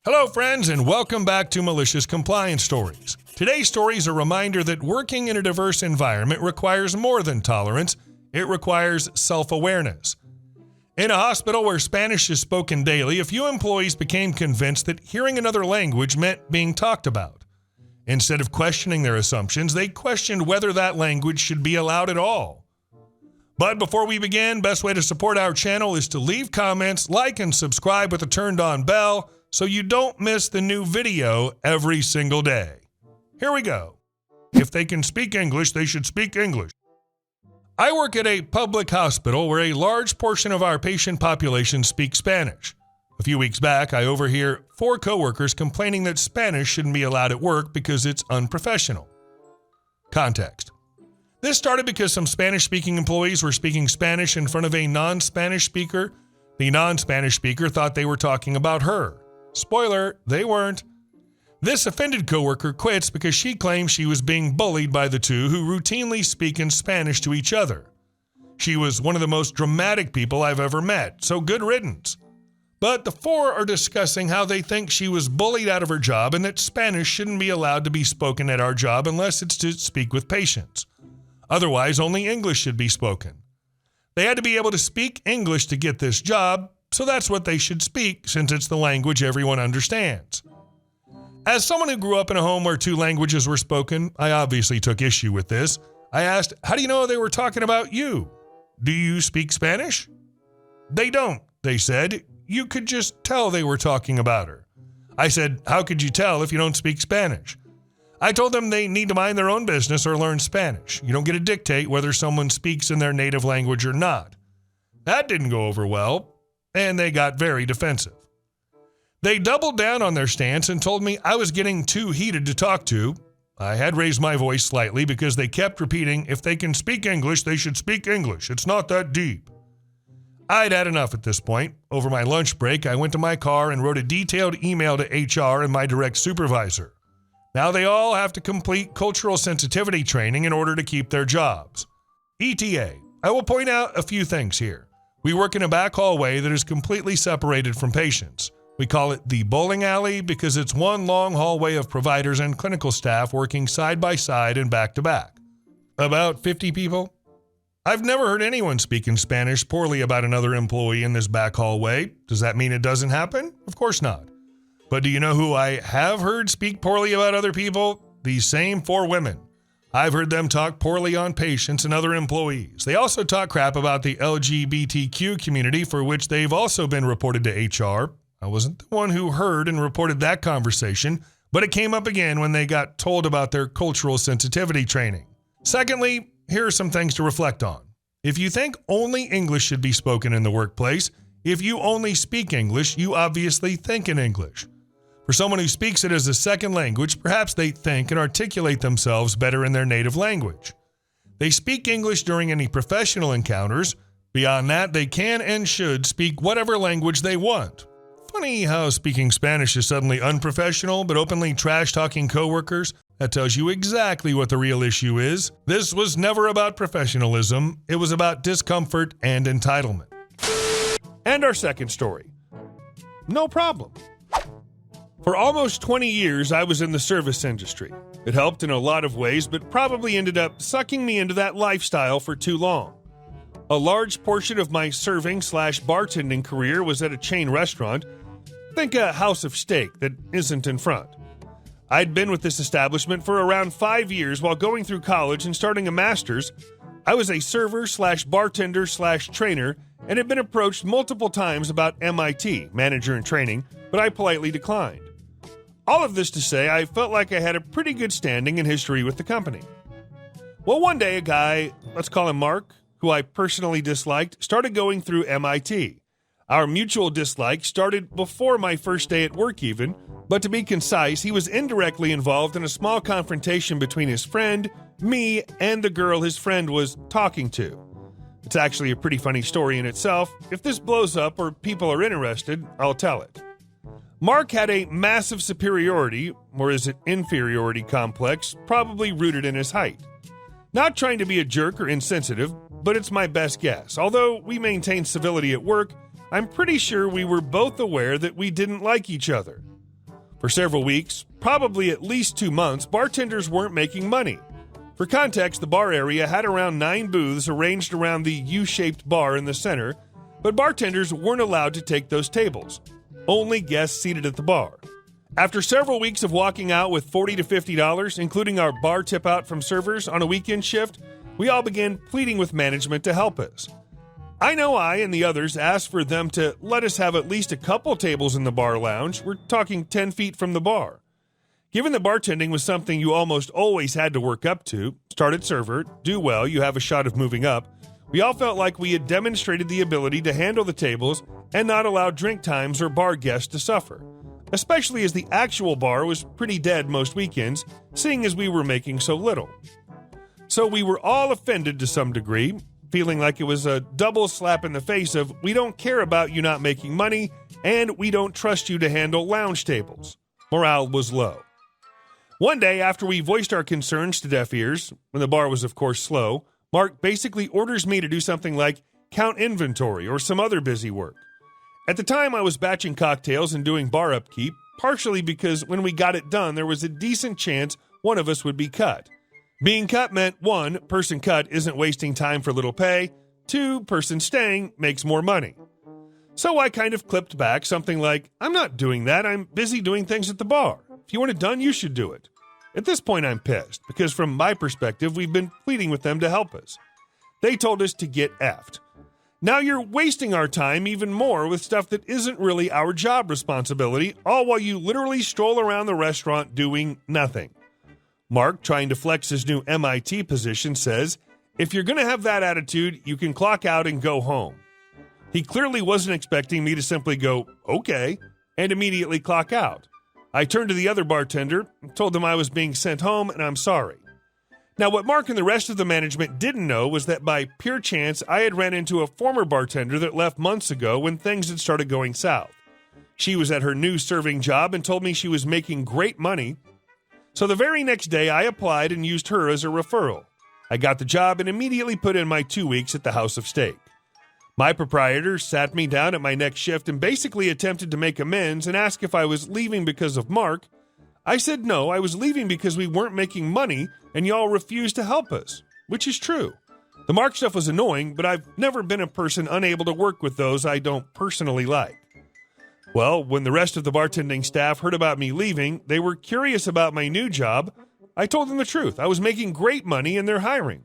Hello, friends, and welcome back to Malicious Compliance Stories. Today's story is a reminder that working in a diverse environment requires more than tolerance. It requires self-awareness. In a hospital where Spanish is spoken daily, a few employees became convinced that hearing another language meant being talked about. Instead of questioning their assumptions, they questioned whether that language should be allowed at all. But before we begin, best way to support our channel is to leave comments, like, and subscribe with a turned-on bell, so you don't miss the new video every single day. Here we go. If they can speak English, they should speak English. I work at a public hospital where a large portion of our patient population speaks Spanish. A few weeks back, I overhear 4 coworkers complaining that Spanish shouldn't be allowed at work because it's unprofessional. Context. This started because some Spanish-speaking employees were speaking Spanish in front of a non-Spanish speaker. The non-Spanish speaker thought they were talking about her. Spoiler, they weren't. This offended coworker quits because she claims she was being bullied by the two who routinely speak in Spanish to each other. She was one of the most dramatic people I've ever met, so good riddance. But the 4 are discussing how they think she was bullied out of her job and that Spanish shouldn't be allowed to be spoken at our job unless it's to speak with patients. Otherwise, only English should be spoken. They had to be able to speak English to get this job, so that's what they should speak since it's the language everyone understands. As someone who grew up in a home where 2 languages were spoken, I obviously took issue with this. I asked, how do you know they were talking about you? Do you speak Spanish? They don't, they said. You could just tell they were talking about her. I said, how could you tell if you don't speak Spanish? I told them they need to mind their own business or learn Spanish. You don't get to dictate whether someone speaks in their native language or not. That didn't go over well, and they got very defensive. They doubled down on their stance and told me I was getting too heated to talk to. I had raised my voice slightly because they kept repeating, if they can speak English, they should speak English. It's not that deep. I'd had enough at this point. Over my lunch break, I went to my car and wrote a detailed email to HR and my direct supervisor. Now they all have to complete cultural sensitivity training in order to keep their jobs. ETA. I will point out a few things here. We work in a back hallway that is completely separated from patients. We call it the bowling alley because it's one long hallway of providers and clinical staff working side by side and back to back. About 50 people? I've never heard anyone speak in Spanish poorly about another employee in this back hallway. Does that mean it doesn't happen? Of course not. But do you know who I have heard speak poorly about other people? These same 4 women. I've heard them talk poorly on patients and other employees. They also talk crap about the LGBTQ community, for which they've also been reported to HR. I wasn't the one who heard and reported that conversation, but it came up again when they got told about their cultural sensitivity training. Secondly, here are some things to reflect on. If you think only English should be spoken in the workplace, if you only speak English, you obviously think in English. For someone who speaks it as a second language, perhaps they think and articulate themselves better in their native language. They speak English during any professional encounters. Beyond that, they can and should speak whatever language they want. Funny how speaking Spanish is suddenly unprofessional, but openly trash-talking coworkers, that tells you exactly what the real issue is. This was never about professionalism. It was about discomfort and entitlement. And our second story. No problem. For almost 20 years, I was in the service industry. It helped in a lot of ways, but probably ended up sucking me into that lifestyle for too long. A large portion of my serving/bartending career was at a chain restaurant. Think a house of steak that isn't in front. I'd been with this establishment for around 5 years while going through college and starting a master's. I was a server/bartender/trainer and had been approached multiple times about MIT, manager in training, but I politely declined. All of this to say, I felt like I had a pretty good standing in history with the company. Well, one day a guy, let's call him Mark, who I personally disliked, started going through MIT. Our mutual dislike started before my first day at work even, but to be concise, he was indirectly involved in a small confrontation between his friend, me, and the girl his friend was talking to. It's actually a pretty funny story in itself. If this blows up or people are interested, I'll tell it. Mark had a massive superiority, or is it inferiority complex, probably rooted in his height. Not trying to be a jerk or insensitive, but it's my best guess. Although we maintained civility at work, I'm pretty sure we were both aware that we didn't like each other. For several weeks, probably at least 2 months, bartenders weren't making money. For context, the bar area had around 9 booths arranged around the U-shaped bar in the center, but bartenders weren't allowed to take those tables. Only guests seated at the bar. After several weeks of walking out with $40 to $50, including our bar tip out from servers on a weekend shift, we all began pleading with management to help us. I know I and the others asked for them to let us have at least a couple tables in the bar lounge. We're talking 10 feet from the bar. Given that bartending was something you almost always had to work up to, start at server, do well, you have a shot of moving up, we all felt like we had demonstrated the ability to handle the tables and not allow drink times or bar guests to suffer, especially as the actual bar was pretty dead most weekends, seeing as we were making so little. So we were all offended to some degree, feeling like it was a double slap in the face of we don't care about you not making money and we don't trust you to handle lounge tables. Morale was low. One day, after we voiced our concerns to deaf ears, when the bar was of course slow, Mark basically orders me to do something like count inventory or some other busy work. At the time, I was batching cocktails and doing bar upkeep, partially because when we got it done, there was a decent chance one of us would be cut. Being cut meant 1, person cut isn't wasting time for little pay, 2, person staying makes more money. So I kind of clipped back something like, I'm not doing that, I'm busy doing things at the bar. If you want it done, you should do it. At this point, I'm pissed, because from my perspective, we've been pleading with them to help us. They told us to get effed. Now you're wasting our time even more with stuff that isn't really our job responsibility, all while you literally stroll around the restaurant doing nothing. Mark, trying to flex his new MIT position, says, if you're going to have that attitude, you can clock out and go home. He clearly wasn't expecting me to simply go, okay, and immediately clock out. I turned to the other bartender, told them I was being sent home, and I'm sorry. Now, what Mark and the rest of the management didn't know was that by pure chance, I had ran into a former bartender that left months ago when things had started going south. She was at her new serving job and told me she was making great money. So the very next day, I applied and used her as a referral. I got the job and immediately put in my 2 weeks at the House of Steak. My proprietor sat me down at my next shift and basically attempted to make amends and ask if I was leaving because of Mark. I said no, I was leaving because we weren't making money and y'all refused to help us, which is true. The Mark stuff was annoying, but I've never been a person unable to work with those I don't personally like. Well, when the rest of the bartending staff heard about me leaving, they were curious about my new job. I told them the truth. I was making great money and they're hiring.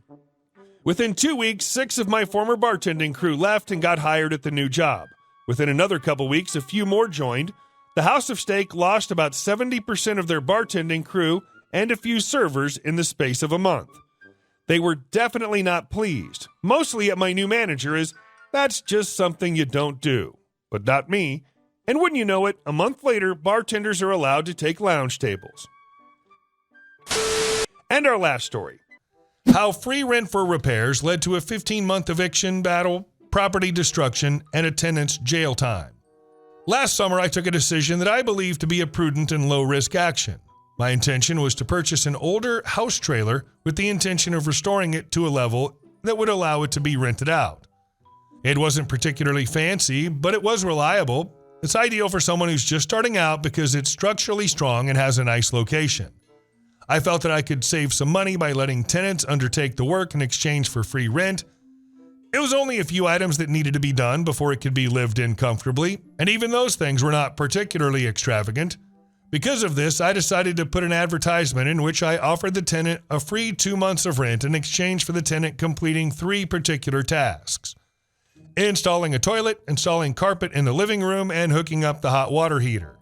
Within 2 weeks, 6 of my former bartending crew left and got hired at the new job. Within another couple weeks, a few more joined. The House of Steak lost about 70% of their bartending crew and a few servers in the space of a month. They were definitely not pleased, mostly at my new manager, as that's just something you don't do. But not me. And wouldn't you know it, a month later, bartenders are allowed to take lounge tables. And our last story. How free rent for repairs led to a 15-month eviction battle, property destruction, and a tenant's jail time. Last summer, I took a decision that I believed to be a prudent and low-risk action. My intention was to purchase an older house trailer with the intention of restoring it to a level that would allow it to be rented out. It wasn't particularly fancy, but it was reliable. It's ideal for someone who's just starting out because it's structurally strong and has a nice location. I felt that I could save some money by letting tenants undertake the work in exchange for free rent. It was only a few items that needed to be done before it could be lived in comfortably, and even those things were not particularly extravagant. Because of this, I decided to put an advertisement in which I offered the tenant a free 2 months of rent in exchange for the tenant completing 3 particular tasks: installing a toilet, installing carpet in the living room, and hooking up the hot water heater.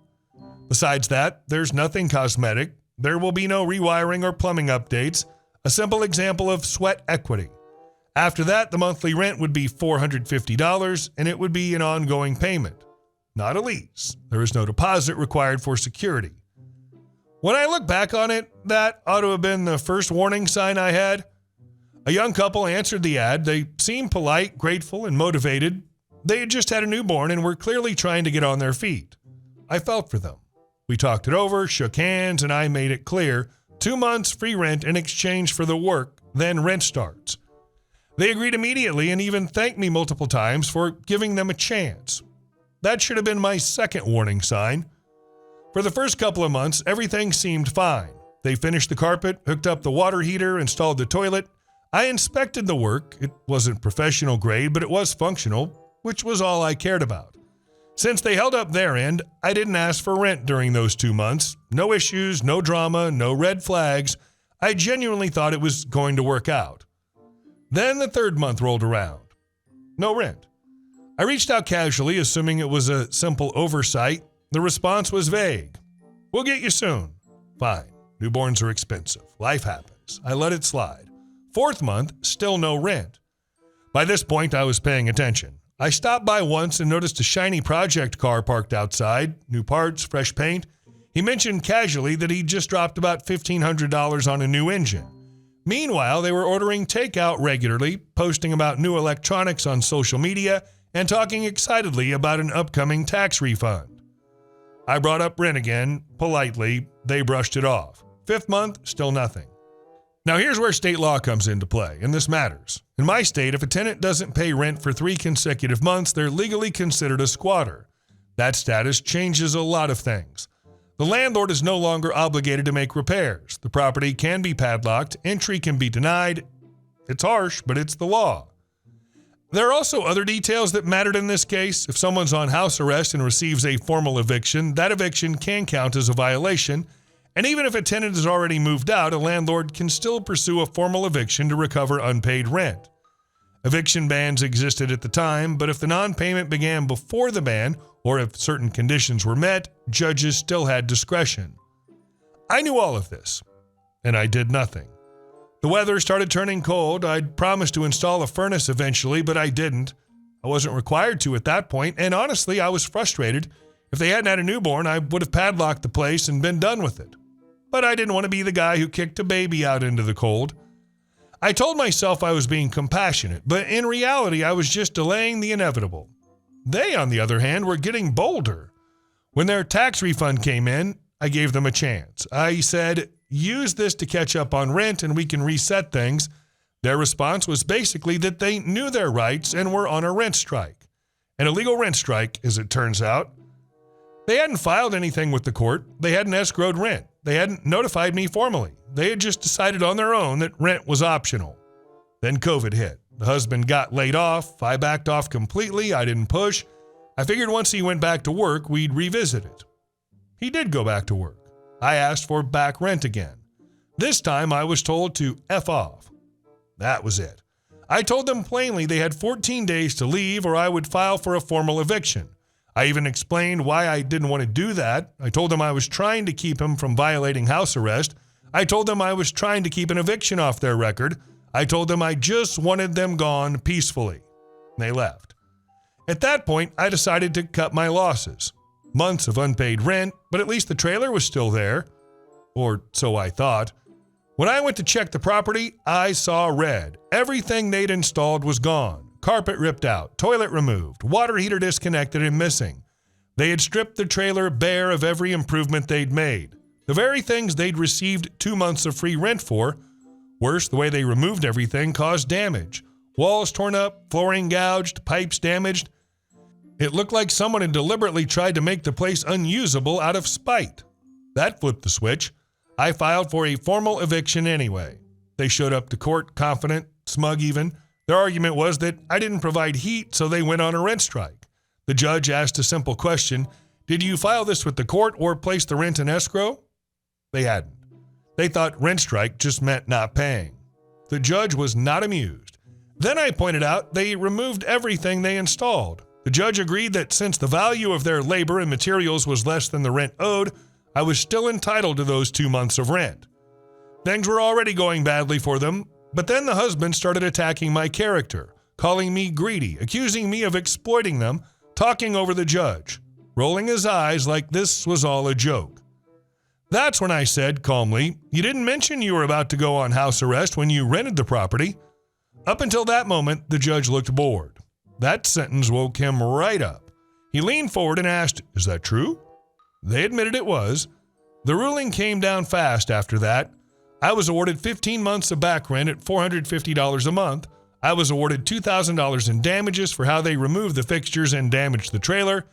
Besides that, there's nothing cosmetic. There will be no rewiring or plumbing updates, a simple example of sweat equity. After that, the monthly rent would be $450, and it would be an ongoing payment, not a lease. There is no deposit required for security. When I look back on it, that ought to have been the first warning sign I had. A young couple answered the ad. They seemed polite, grateful, and motivated. They had just had a newborn and were clearly trying to get on their feet. I felt for them. We talked it over, shook hands, and I made it clear, 2 months free rent in exchange for the work, then rent starts. They agreed immediately and even thanked me multiple times for giving them a chance. That should have been my second warning sign. For the first couple of months, everything seemed fine. They finished the carpet, hooked up the water heater, installed the toilet. I inspected the work. It wasn't professional grade, but it was functional, which was all I cared about. Since they held up their end, I didn't ask for rent during those 2 months. No issues, no drama, no red flags. I genuinely thought it was going to work out. Then the 3rd month rolled around. No rent. I reached out casually, assuming it was a simple oversight. The response was vague. We'll get you soon. Fine. Newborns are expensive. Life happens. I let it slide. 4th month, still no rent. By this point, I was paying attention. I stopped by once and noticed a shiny project car parked outside. New parts, fresh paint. He mentioned casually that he'd just dropped about $1,500 on a new engine. Meanwhile, they were ordering takeout regularly, posting about new electronics on social media, and talking excitedly about an upcoming tax refund. I brought up rent again, politely. They brushed it off. 5th month, still nothing. Now here's where state law comes into play, and this matters. In my state, if a tenant doesn't pay rent for 3 consecutive months, they're legally considered a squatter. That status changes a lot of things. The landlord is no longer obligated to make repairs. The property can be padlocked, entry can be denied. It's harsh, but it's the law. There are also other details that mattered in this case. If someone's on house arrest and receives a formal eviction, that eviction can count as a violation. And even if a tenant has already moved out, a landlord can still pursue a formal eviction to recover unpaid rent. Eviction bans existed at the time, but if the non-payment began before the ban, or if certain conditions were met, judges still had discretion. I knew all of this, and I did nothing. The weather started turning cold. I'd promised to install a furnace eventually, but I didn't. I wasn't required to at that point, and honestly, I was frustrated. If they hadn't had a newborn, I would have padlocked the place and been done with it. But I didn't want to be the guy who kicked a baby out into the cold. I told myself I was being compassionate, but in reality, I was just delaying the inevitable. They, on the other hand, were getting bolder. When their tax refund came in, I gave them a chance. I said, use this to catch up on rent and we can reset things. Their response was basically that they knew their rights and were on a rent strike. An illegal rent strike, as it turns out. They hadn't filed anything with the court. They hadn't escrowed rent. They hadn't notified me formally. They had just decided on their own that rent was optional. Then COVID hit. The husband got laid off. I backed off completely. I didn't push. I figured once he went back to work, we'd revisit it. He did go back to work. I asked for back rent again. This time I was told to F off. That was it. I told them plainly they had 14 days to leave or I would file for a formal eviction. I even explained why I didn't want to do that. I told them I was trying to keep him from violating house arrest. I told them I was trying to keep an eviction off their record. I told them I just wanted them gone peacefully. They left. At that point, I decided to cut my losses. Months of unpaid rent, but at least the trailer was still there. Or so I thought. When I went to check the property, I saw red. Everything they'd installed was gone. Carpet ripped out, toilet removed, water heater disconnected and missing. They had stripped the trailer bare of every improvement they'd made. The very things they'd received 2 months of free rent for. Worse, the way they removed everything caused damage. Walls torn up, flooring gouged, pipes damaged. It looked like someone had deliberately tried to make the place unusable out of spite. That flipped the switch. I filed for a formal eviction anyway. They showed up to court confident, smug even. Their argument was that I didn't provide heat, so they went on a rent strike. The judge asked a simple question, did you file this with the court or place the rent in escrow? They hadn't. They thought rent strike just meant not paying. The judge was not amused. Then I pointed out they removed everything they installed. The judge agreed that since the value of their labor and materials was less than the rent owed, I was still entitled to those 2 months of rent. Things were already going badly for them, but then the husband started attacking my character, calling me greedy, accusing me of exploiting them, talking over the judge, rolling his eyes like this was all a joke. That's when I said calmly, you didn't mention you were about to go on house arrest when you rented the property. Up until that moment, the judge looked bored. That sentence woke him right up. He leaned forward and asked, is that true? They admitted it was. The ruling came down fast after that. I was awarded 15 months of back rent at $450 a month. I was awarded $2,000 in damages for how they removed the fixtures and damaged the trailer.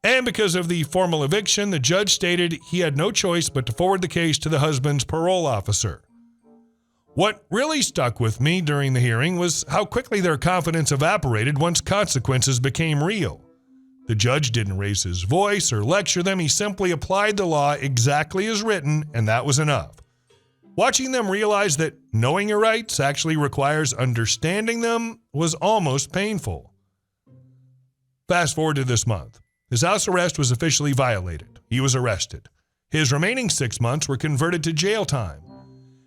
And because of the formal eviction, the judge stated he had no choice but to forward the case to the husband's parole officer. What really stuck with me during the hearing was how quickly their confidence evaporated once consequences became real. The judge didn't raise his voice or lecture them, he simply applied the law exactly as written, and that was enough. Watching them realize that knowing your rights actually requires understanding them was almost painful. Fast forward to this month. His house arrest was officially violated. He was arrested. His remaining 6 months were converted to jail time.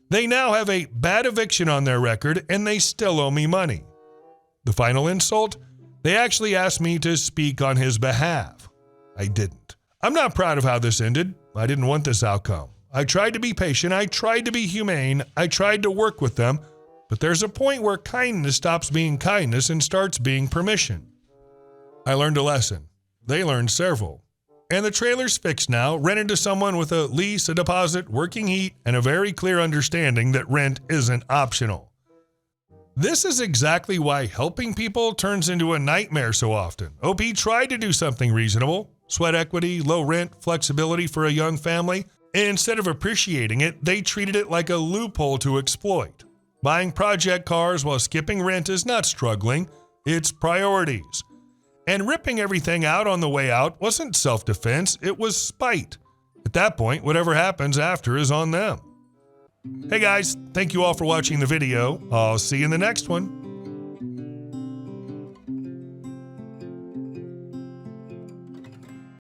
They now have a bad eviction on their record, and they still owe me money. The final insult? They actually asked me to speak on his behalf. I didn't. I'm not proud of how this ended. I didn't want this outcome. I tried to be patient. I tried to be humane. I tried to work with them. But there's a point where kindness stops being kindness and starts being permission. I learned a lesson. They learned several. And the trailer's fixed now, rented to someone with a lease, a deposit, working heat, and a very clear understanding that rent isn't optional. This is exactly why helping people turns into a nightmare so often. OP tried to do something reasonable, sweat equity, low rent, flexibility for a young family, and instead of appreciating it, they treated it like a loophole to exploit. Buying project cars while skipping rent is not struggling, it's priorities. And ripping everything out on the way out wasn't self-defense, it was spite. At that point, whatever happens after is on them. Hey guys, thank you all for watching the video. I'll see you in the next one.